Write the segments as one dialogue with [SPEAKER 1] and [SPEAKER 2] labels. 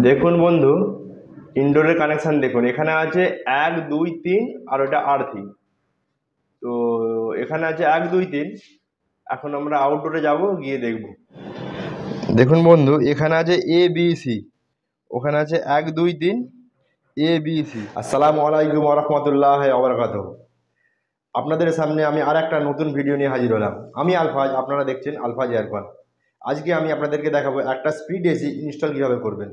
[SPEAKER 1] দেখুন বন্ধু, ইনডোরের কানেকশন দেখুন, এখানে আছে 1 2 3 আর ওটা আর্থিং। তো এখানে আছে 1 2 3। এখন আমরা আউটডোরে যাব, গিয়ে দেখব। দেখুন বন্ধু, এখানে আছে ABC, ওখানে আছে 1 2 3 ABC। আসসালামু আলাইকুম রহমতুল্লাহ ওবরাকাত। আপনাদের সামনে আমি আর একটা নতুন ভিডিও নিয়ে হাজির হলাম। আমি আলফাজ, আপনারা দেখছেন আলফাজ এয়ারকন। আজকে আমি আপনাদেরকে দেখাবো একটা স্পিড এসি ইনস্টল কীভাবে করবেন।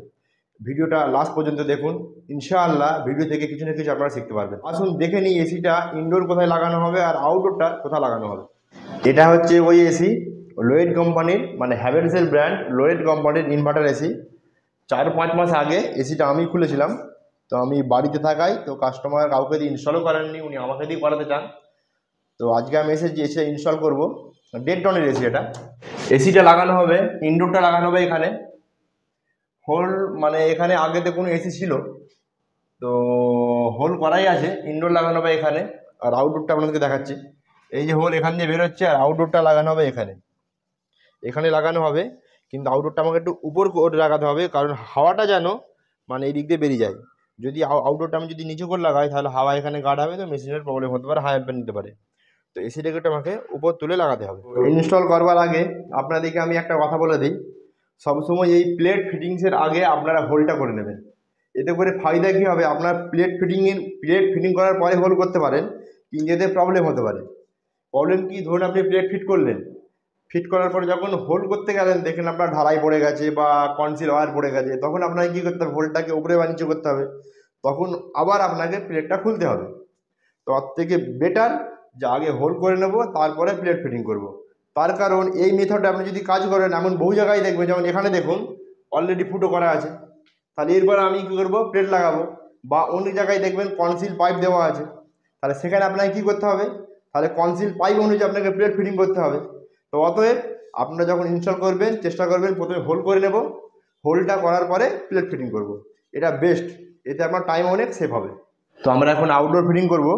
[SPEAKER 1] ভিডিওটা লাস্ট পর্যন্ত দেখুন, ইনশাআল্লাহ ভিডিও থেকে কিছু না কিছু আপনারা শিখতে পারবেন। আসুন দেখে নিই এসিটা ইনডোর কোথায় লাগানো হবে আর আউটডোরটা কোথায় লাগানো হবে। এটা হচ্ছে ওই এসি, লোয়েড কোম্পানির, মানে হ্যাভেলসের ব্র্যান্ড লোয়েড কোম্পানির ইনভার্টার এসি। 4-5 মাস আগে এসিটা আমি খুলেছিলাম। তো আমি বাড়িতে থাকাই, তো কাস্টমার কাউকে দিয়ে ইনস্টলও করেননি, উনি আমাকে দিয়ে করাতে চান। তো আজকে আমি এসে ইনস্টল করবো। 1.5 টনের এসি এটা। এসিটা লাগানো হবে, ইনডোরটা লাগানো হবে এখানে। হোল, মানে এখানে আগেতে কোনো এসি ছিল, তো হোল করাই আছে। ইনডোর লাগানো হবে এখানে, আর আউটডোরটা আপনাদেরকে দেখাচ্ছি। এই যে হোল এখান দিয়ে বেরোচ্ছে, আর আউটডোরটা লাগানো হবে এখানে। এখানে লাগানো হবে, কিন্তু আউটডোরটা আমাকে একটু উপর করে লাগাতে হবে, কারণ হাওয়াটা যেন মানে এই দিক দিয়ে বেরিয়ে যায়। যদি আউটডোরটা আমি যদি নিচু করে লাগাই, তাহলে হাওয়া এখানে গার্ড হবে, তো মেশিনের প্রবলেম হতে পারে, হাই অ্যাম্পের নিতে পারে। তো এসিটাকে একটু আমাকে উপর তুলে লাগাতে হবে। ইনস্টল করবার আগে আপনাদেরকে আমি একটা কথা বলে দিই, সবসময় এই প্লেট ফিটিংসের আগে আপনারা হোলটা করে নেবেন। এতে করে ফায়দা কী হবে, আপনার প্লেট ফিটিং করার পরে হোল করতে পারেন, কিন্তু এতে প্রবলেম হতে পারে। প্রবলেম কি, ধরুন আপনি প্লেট ফিট করলেন, ফিট করার পরে যখন হোল করতে গেলেন, দেখেন আপনার ঢালাই পড়ে গেছে বা কনসিল ওয়্যার পড়ে গেছে, তখন আপনাকে কী করতে হবে, হোলটাকে উপরে বা নিচে করতে হবে। তখন আবার আপনাকে প্লেটটা খুলতে হবে। তো তার থেকে বেটার যে আগে হোল করে নেব, তারপরে প্লেট ফিটিং করব। তার কারণ এই মেথডে আপনি যদি কাজ করেন, এমন বহু জায়গায় দেখবেন, যেমন এখানে দেখুন অলরেডি ফুটো করা আছে। তাহলে এরপর আমি কী করবো, প্লেট লাগাবো। বা অন্য জায়গায় দেখবেন কনসিল পাইপ দেওয়া আছে, তাহলে সেখানে আপনাকে কী করতে হবে, তাহলে কনসিল পাইপ অনুযায়ী আপনাকে প্লেট ফিটিং করতে হবে। তো অতএব আপনারা যখন ইনস্টল করবেন, চেষ্টা করবেন প্রথমে হোল করে নেব, হোলটা করার পরে প্লেট ফিটিং করব। এটা বেস্ট, এতে আপনার টাইম অনেক সেভ হবে। তো আমরা এখন আউটডোর ফিটিং করব।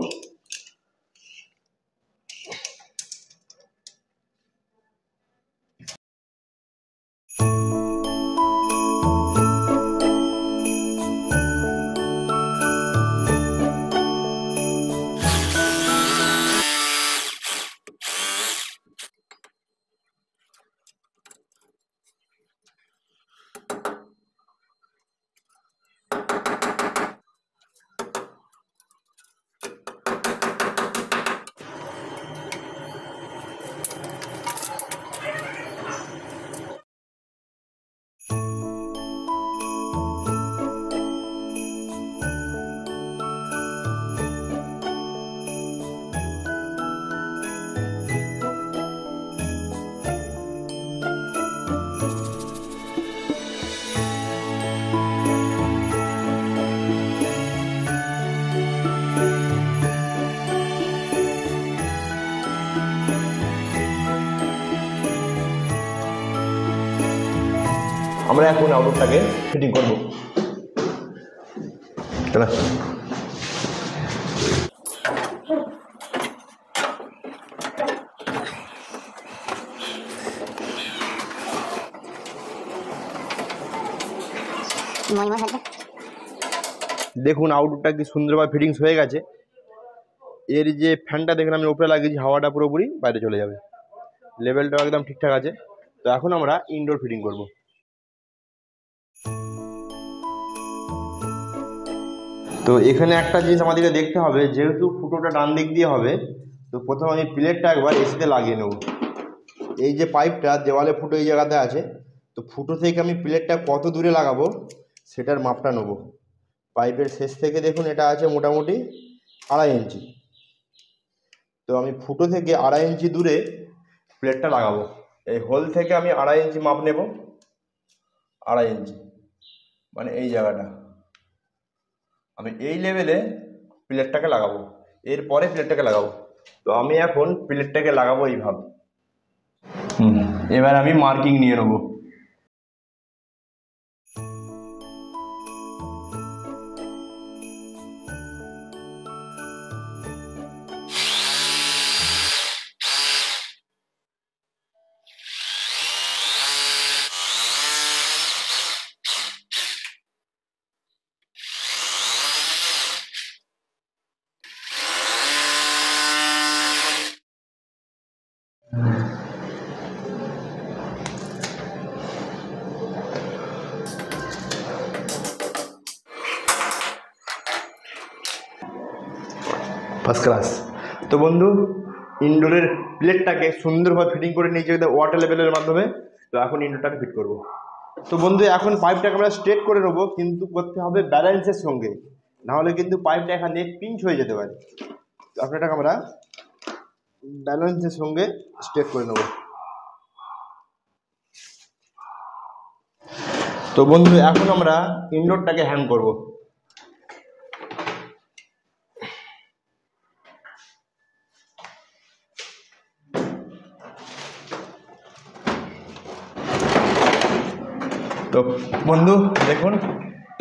[SPEAKER 1] আমরা এখন আউটডোরটাকে ফিটিং করব। চলো। দেখুন আউটডোরটা কি সুন্দরভাবে ফিটিংস হয়ে গেছে। এর যে ফ্যানটা দেখেন আমি উপরে লাগিয়েছি, হাওয়াটা পুরোপুরি বাইরে চলে যাবে। লেভেলটাও একদম ঠিকঠাক আছে। তো এখন আমরা ইনডোর ফিটিং করব। তো এখানে একটা জিনিস আমাদেরকে দেখতে হবে, যেহেতু ফুটোটা ডান দিক দিয়ে হবে, তো প্রথমে আমি প্লেটটা একবার এসিতে লাগিয়ে নেব। এই যে পাইপটা দেওয়ালে ফুটো এই জায়গাতে আছে, তো ফুটো থেকে আমি প্লেটটা কত দূরে লাগাবো সেটার মাপটা নেব। পাইপের শেষ থেকে দেখুন এটা আছে মোটামুটি 2.5 ইঞ্চি। তো আমি ফুটো থেকে 2.5 ইঞ্চি দূরে প্লেটটা লাগাবো। এই হোল থেকে আমি 2.5 ইঞ্চি মাপ নেব। 2.5 ইঞ্চি মানে এই জায়গাটা, আমি এই লেভেলে প্লেটটাকে লাগাবো। এরপরে প্লেটটাকে লাগাবো। তো আমি এখন প্লেটটাকে লাগাবো এইভাবে। এবার আমি মার্কিং নিয়ে নেবো। First class. তো বন্ধু, ইনডোরের প্লেটটাকে সুন্দরভাবে ফিটিং করে নিয়েছি ওয়াটার লেভেলের মাধ্যমে। তো এখন ইনডোরটাকে ফিট করব। তো বন্ধু, এখন পাইপটাকে আমরা স্ট্রেট করে নেবো, কিন্তু করতে হবে ব্যালেন্সের সঙ্গে, নাহলে কিন্তু পাইপটা এখান দিয়ে পিঞ্চ হয়ে যেতে পারে। তো আপনারটাকে আমরা ব্যালেন্সের সঙ্গে স্ট্রেট করে নেব। তো বন্ধু, এখন আমরা ইনডোরটাকে হ্যাং করব। তো বন্ধু দেখুন,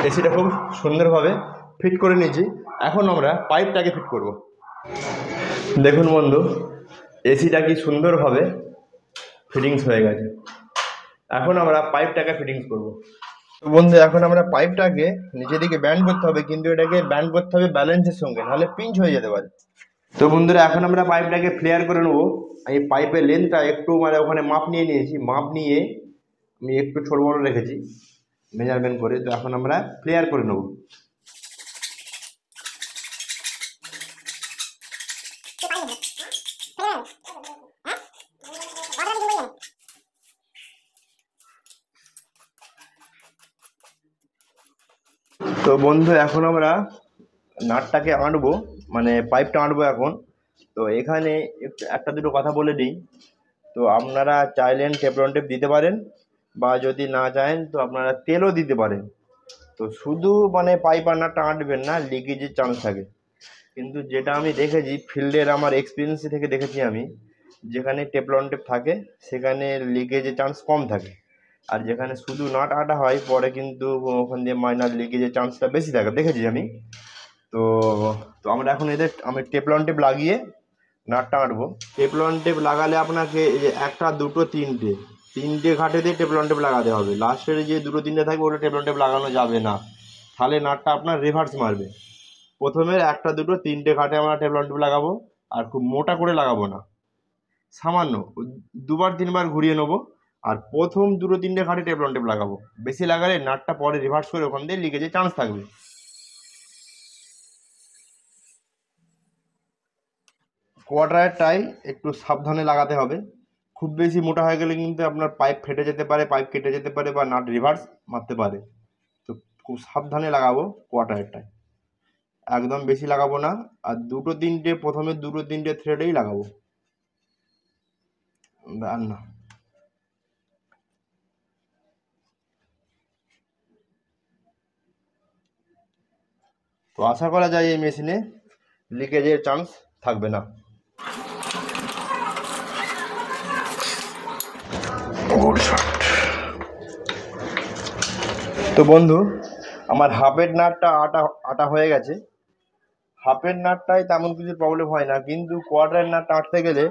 [SPEAKER 1] এসিটা খুব সুন্দরভাবে ফিট করে নিয়েছি। এখন আমরা পাইপটাকে ফিট করব। দেখুন বন্ধু, এসিটা কি সুন্দরভাবে ফিটিংস হয়ে গেছে। এখন আমরা পাইপটাকে ফিটিংস করব। তো বন্ধু, এখন আমরা পাইপটাকে নিচের দিকে ব্যান্ড করতে হবে, কিন্তু এটাকে ব্যান্ড করতে হবে ব্যালেন্সের সঙ্গে, নাহলে পিঞ্চ হয়ে যেতে পারে। তো বন্ধুরা, এখন আমরা পাইপটাকে ফ্লেয়ার করে নেবো। এই পাইপের লেন্থটা একটু ওখানে মাপ নিয়ে নিয়েছি, মাপ নিয়ে আমি একটু ছোট বড় রেখেছি মেজারমেন্ট করে। তো এখন আমরা ফ্লেয়ার করে নেব। তো বন্ধু, এখন আমরা নাটটাকে আঁটবো, মানে পাইপটা আঁটবো এখন। তো এখানে একটা দুটো কথা বলে দিই। তো আপনারা চাইলেন টেফলন টেপ দিতে পারেন, বা যদি না চান তো আপনারা তেলও দিতে পারেন। তো শুধু পাইপ আর নাটটা আঁটবেন না, লিকেজের চান্স থাকে। কিন্তু যেটা আমি দেখেছি ফিল্ডের আমার এক্সপিরিয়েন্স থেকে দেখেছি আমি, যেখানে টেফলন টেপ থাকে সেখানে লিকেজের চান্স কম থাকে। আর যেখানে শুধু নাট আটা হয় পরে কিন্তু ওখান দিয়ে মাইনার লিকেজের চান্সটা বেশি থাকে, দেখেছি আমি। তো তো আমরা এখন আমি টেফলন টেপ লাগিয়ে নাটটা আঁটবো। টেফলন টেপ লাগালে আপনাকে এই যে একটা দুটো তিনটে ঘাটে দিয়ে টেফলন টেপ লাগাতে হবে। লাস্টের যে দুটো তিনটে থাকবে ওটা টেফলন টেপ লাগানো যাবে না, তাহলে নাটটা আপনার রিভার্স মারবে। প্রথমে একটা দুটো তিনটে ঘাটে আমরা টেফলন টেপ লাগাবো, আর খুব মোটা করে লাগাবো না, সামান্য দুবার তিনবার ঘুরিয়ে নেবো। আর প্রথম দুটো তিনটে ঘাটে টেফলন টেপ লাগাবো। বেশি লাগালে নাটটা পরে রিভার্স করে ওখান দিয়ে লিকেজের চান্স থাকবে। কোয়ার্টারের টাই একটু সাবধানে লাগাতে হবে। খুব বেশি মোটা হয়ে গেলে কিন্তু আপনার পাইপ ফেটে যেতে পারে, পাইপ কেটে যেতে পারে, বা নাট রিভার্স মারতে পারে। তো খুব সাবধানে লাগাবো কোয়ার্টারের টাই, একদম বেশি লাগাবো না। আর প্রথমে দুটো তিনটে থ্রেডেই লাগাবো, আর না। তো আশা করা যায় এই মেশিনে লিকেজের চান্স থাকবে না। তো বন্ধু, আমার হাফের নাটটা আটা আটা হয়ে গেছে। হাফের নাটটায় তেমন কিছু প্রবলেম হয় না, কিন্তু কোয়ার্টারের নাটটা আঁটতে গেলে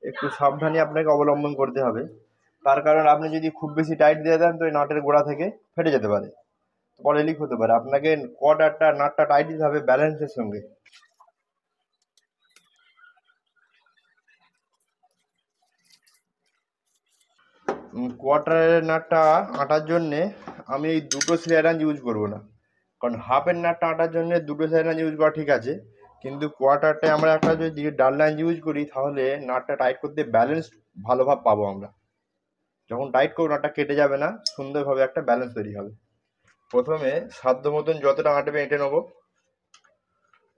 [SPEAKER 1] একটু সাবধানে আপনাকে অবলম্বন করতে হবে। তার কারণ আপনি যদি খুব বেশি টাইট দিয়ে দেন তো এই নাটের গোড়া থেকে ফেটে যেতে পারে, পরে লিক হতে পারে। আপনাকে কোয়ার্টারটা নাটটা টাইট দিতে হবে ব্যালেন্সের সঙ্গে। কোয়ার্টারের নাটটা আটার জন্যে আমি এই দুটো স্লেয়ারান ইউজ করব না, কারণ হাফের নাটটা আটার জন্য দুটো স্লেয়ারান ইউজ করা ঠিক আছে। কিন্তু কোয়ার্টারটায় আমরা একটা যদি ডাল লাইন ইউজ করি তাহলে নাটটা টাইট করতে ব্যালেন্স ভালোভাবে পাবো আমরা। যখন টাইট করবো নাটটা কেটে যাবে না, সুন্দরভাবে একটা ব্যালেন্স তৈরি হবে। প্রথমে সাধ্য মতন যতটা আঁটবে এঁটে নেবো।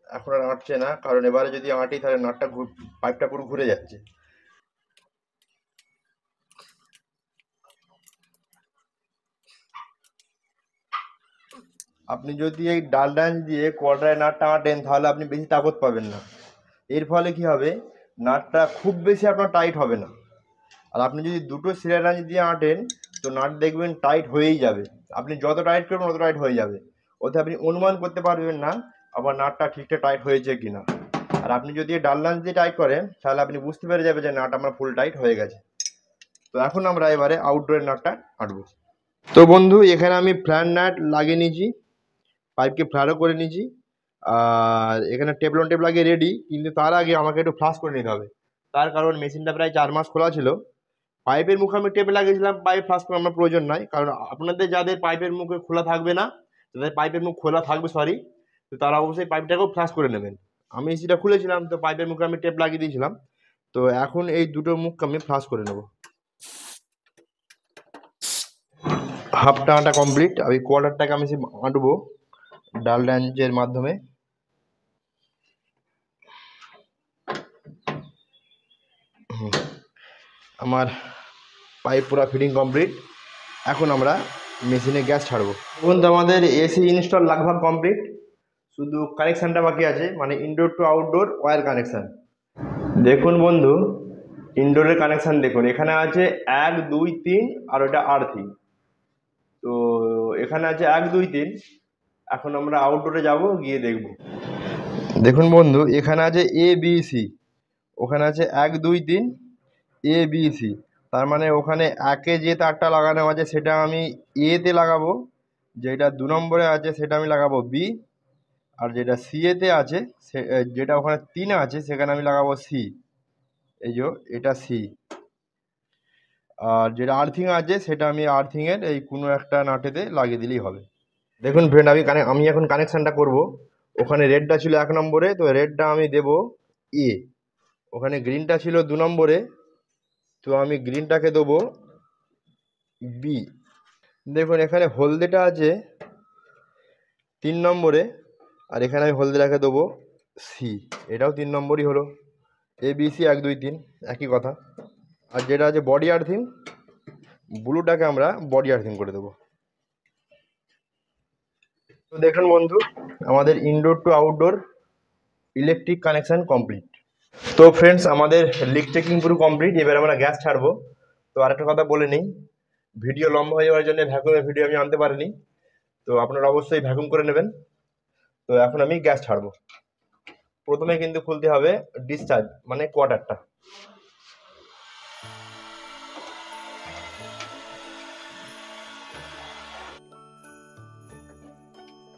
[SPEAKER 1] এখন আর আঁটছে না, কারণ এবারে যদি আঁটি তাহলে নাটটা পাইপটা পুরো ঘুরে যাচ্ছে। আপনি যদি এই ডাল ডান্স দিয়ে কোয়ার্টারে নাটটা আঁটেন তাহলে আপনি বেশি তাকত পাবেন না। এর ফলে কি হবে, নাটটা খুব বেশি আপনার টাইট হবে না। আর আপনি যদি দুটো সিলাই রাঞ্চ দিয়ে আঁটেন তো নাট দেখবেন টাইট হয়েই যাবে। আপনি যত টাইট করবেন তত টাইট হয়ে যাবে, ওতে আপনি অনুমান করতে পারবেন না আবার নাটটা ঠিকঠাক টাইট হয়েছে কিনা। আর আপনি যদি ডাল লাঞ্চ দিয়ে টাইট করেন তাহলে আপনি বুঝতে পেরে যাবেন যে নাট আমার ফুল টাইট হয়ে গেছে। তো এখন আমরা এবারে আউটডোরের নাটটা আঁটবো। তো বন্ধু, এখানে আমি ফ্ল্যাট নাট লাগিয়ে নিয়েছি, পাইপকে ফ্ল্যাটও করে নিয়েছি, আর এখানে টেফলন টেপ লাগিয়ে রেডি। কিন্তু তার আগে আমাকে একটু ফ্লাশ করে নিতে হবে। তার কারণ মেশিনটা প্রায় 4 মাস খোলা ছিল। পাইপের মুখে আমি টেপ লাগিয়েছিলাম, পাইপ ফ্লাশ করার আমার প্রয়োজন নাই, কারণ আপনাদের যাদের পাইপের মুখে খোলা থাকবে না, যাদের পাইপের মুখ খোলা থাকবে সরি, তো তারা অবশ্যই পাইপটাকেও ফ্লাশ করে নেবেন। আমি সেটা খুলেছিলাম, তো পাইপের মুখে আমি টেপ লাগিয়ে দিয়েছিলাম। তো এখন এই দুটো মুখ আমি ফ্লাশ করে নেব। হাফ টানাটা কমপ্লিট। আমি কোয়ার্টারটাকে আমি আঁটবো ডাল রেঞ্জের মাধ্যমে। আমার পাইপ পুরো ফিটিং কমপ্লিট। এখন আমরা মেশিনে গ্যাস ছাড়বো। বন্ধু আমাদের এসি ইনস্টল লাগভাগ কমপ্লিট, শুধু কানেকশানটা বাকি আছে, মানে indoor to outdoor wire connection. দেখুন বন্ধু, ইনডোরের কানেকশান দেখুন, এখানে আছে 1 2 3 আর ওটা আর্থিং। তো এখানে আছে 1 2 3। এখন আমরা আউটডোরে যাব, গিয়ে দেখব। দেখুন বন্ধু, এখানে আছে ABC, ওখানে আছে 1 2 3 ABC। তার মানে ওখানে একে যে তারটা লাগানো আছে সেটা আমি এতে লাগাবো, যেটা 2 নম্বরে আছে সেটা আমি লাগাবো বি, আর যেটা সিএতে আছে যেটা ওখানে 3 আছে সেখানে আমি লাগাবো সি। এই যে এটা সি। আর যেটা আর্থিং আছে সেটা আমি আর্থিংয়ের এই কোনো একটা নাটেতে লাগিয়ে দিলেই হবে। দেখুন ফ্রেন্ড, আমি এখন কানেকশানটা করব। ওখানে রেডটা ছিল 1 নম্বরে, তো রেডটা আমি দেব এ। ওখানে গ্রিনটা ছিল 2 নম্বরে, তো আমি গ্রিনটাকে দেবো বি। দেখুন এখানে হলদেটা আছে 3 নম্বরে, আর এখানে আমি হলদেটাকে দেবো সি। এটাও 3 নম্বরই হলো। ABC 1 2 3 একই কথা। আর যেটা আছে বডি আর্থিং, ব্লুটাকে আমরা বডি আর্থিং করে দেবো। তো দেখুন বন্ধু, আমাদের indoor to outdoor electric connection complete. তো ফ্রেন্ডস, আমাদের লিক চেকিং পুরো কমপ্লিট। এবার আমরা গ্যাস ছাড়বো। তো আরেকটা কথা বলে নিই, ভিডিও লম্বা হয়ে যাওয়ার জন্য ভ্যাকুমের ভিডিও আমি আনতে পারিনি, তো আপনারা অবশ্যই ভ্যাকুম করে নেবেন। তো এখন আমি গ্যাস ছাড়বো। প্রথমে কিন্তু খুলতে হবে ডিসচার্জ মানে কোয়ার্টারটা।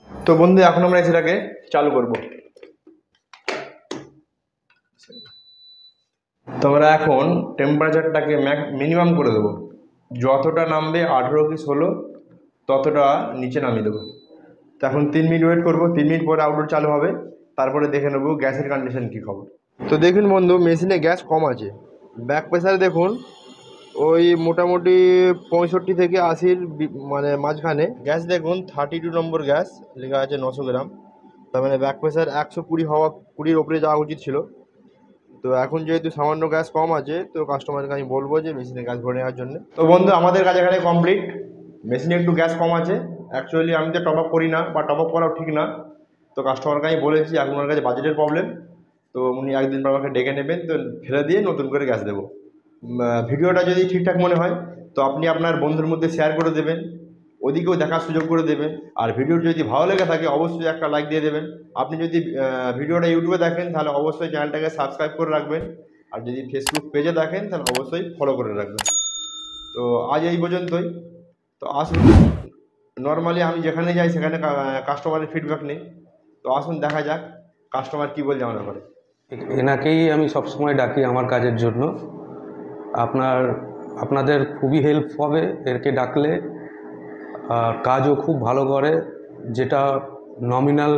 [SPEAKER 1] তো বন্ধু, এখন আমরা সেটাকে চালু করব। তো আমরা এখন টেম্পারেচারটাকে মিনিমাম করে দেবো। যতটা নামবে 18 কি 16 ততটা নিচে নামিয়ে দেবো। তো এখন 3 মিনিট ওয়েট করবো। 3 মিনিট পরে আউটডোর চালু হবে, তারপরে দেখে নেবো গ্যাসের কন্ডিশন কী খবর। তো দেখুন বন্ধু, মেশিনে গ্যাস কম আছে। ব্যাক প্রেসার দেখুন ওই মোটামুটি 65 থেকে 80-র মানে মাঝখানে। গ্যাস দেখুন 32 নম্বর গ্যাস লেখা আছে 900 গ্রাম। তার মানে ব্যাক প্রেসার 120 হওয়া, 20-র ওপরে যাওয়া উচিত ছিল। তো এখন যেহেতু সামান্য গ্যাস কম আছে, তো কাস্টমারকে আমি বলবো যে মেশিনে গ্যাস ভরে নেওয়ার জন্য। তো বন্ধু, আমাদের কাজ এখানে কমপ্লিট। মেশিনে একটু গ্যাস কম আছে। অ্যাকচুয়ালি আমি তো টপ আপ করি না, বা টপ আপ করাও ঠিক না। তো কাস্টমারকে আমি বলেছি এখন ওনার কাছে বাজেটের প্রবলেম, তো উনি একদিন পর আমাকে ডেকে নেবেন, তো ফেলে দিয়ে নতুন করে গ্যাস দেবো। ভিডিওটা যদি ঠিকঠাক মনে হয় তো আপনি আপনার বন্ধুর মধ্যে শেয়ার করে দেবেন, ওদিকেও দেখার সুযোগ করে দেবেন। আর ভিডিওটি যদি ভালো লেগে থাকে অবশ্যই একটা লাইক দিয়ে দেবেন। আপনি যদি ভিডিওটা ইউটিউবে দেখেন তাহলে অবশ্যই চ্যানেলটাকে সাবস্ক্রাইব করে রাখবেন। আর যদি ফেসবুক পেজে দেখেন তাহলে অবশ্যই ফলো করে রাখবেন। তো আজ এই পর্যন্তই। তো আসুন, নর্মালি আমি যেখানে যাই সেখানে কাস্টমারের ফিডব্যাক নেই। তো আসুন দেখা যাক কাস্টমার কী বলছে আমার ব্যাপারে।
[SPEAKER 2] এনাকেই আমি সবসময় ডাকি আমার কাজের জন্য। আপনাদের খুবই হেল্প হবে এরকে ডাকলে। কাজও খুব ভালো করে, যেটা নমিনাল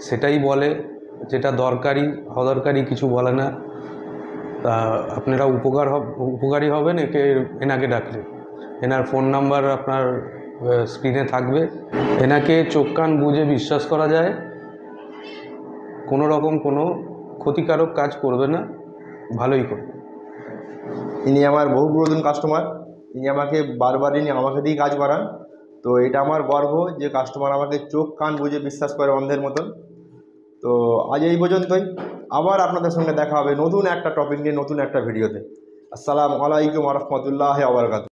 [SPEAKER 2] সেটাই বলে, যেটা দরকারি অদরকারি কিছু বলে না। তা আপনারা উপকারী হবেন এনাকে ডাকলে। এনার ফোন নাম্বার আপনার স্ক্রিনে থাকবে। এনাকে চোখ কান বুঝে বিশ্বাস করা যায়। কোনো রকম কোনো ক্ষতিকারক কাজ করবে না, ভালোই করবে।
[SPEAKER 1] ইনি আমার বহু পুরাতন কাস্টমার। ইনি আমাকে বারবার আমাকে দিয়েই কাজ করান। তো এটা আমার গর্ব যে কাস্টমার আমাকে চোখ কান বুঝে বিশ্বাস করে অন্ধের মতন। তো আজ এই পর্যন্তই। আবার আপনাদের সঙ্গে দেখা হবে নতুন একটা টপিক নিয়ে, নতুন একটা ভিডিওতে। আসসালামু আলাইকুম ওয়া রাহমাতুল্লাহি ওয়া বারাকাতুহু।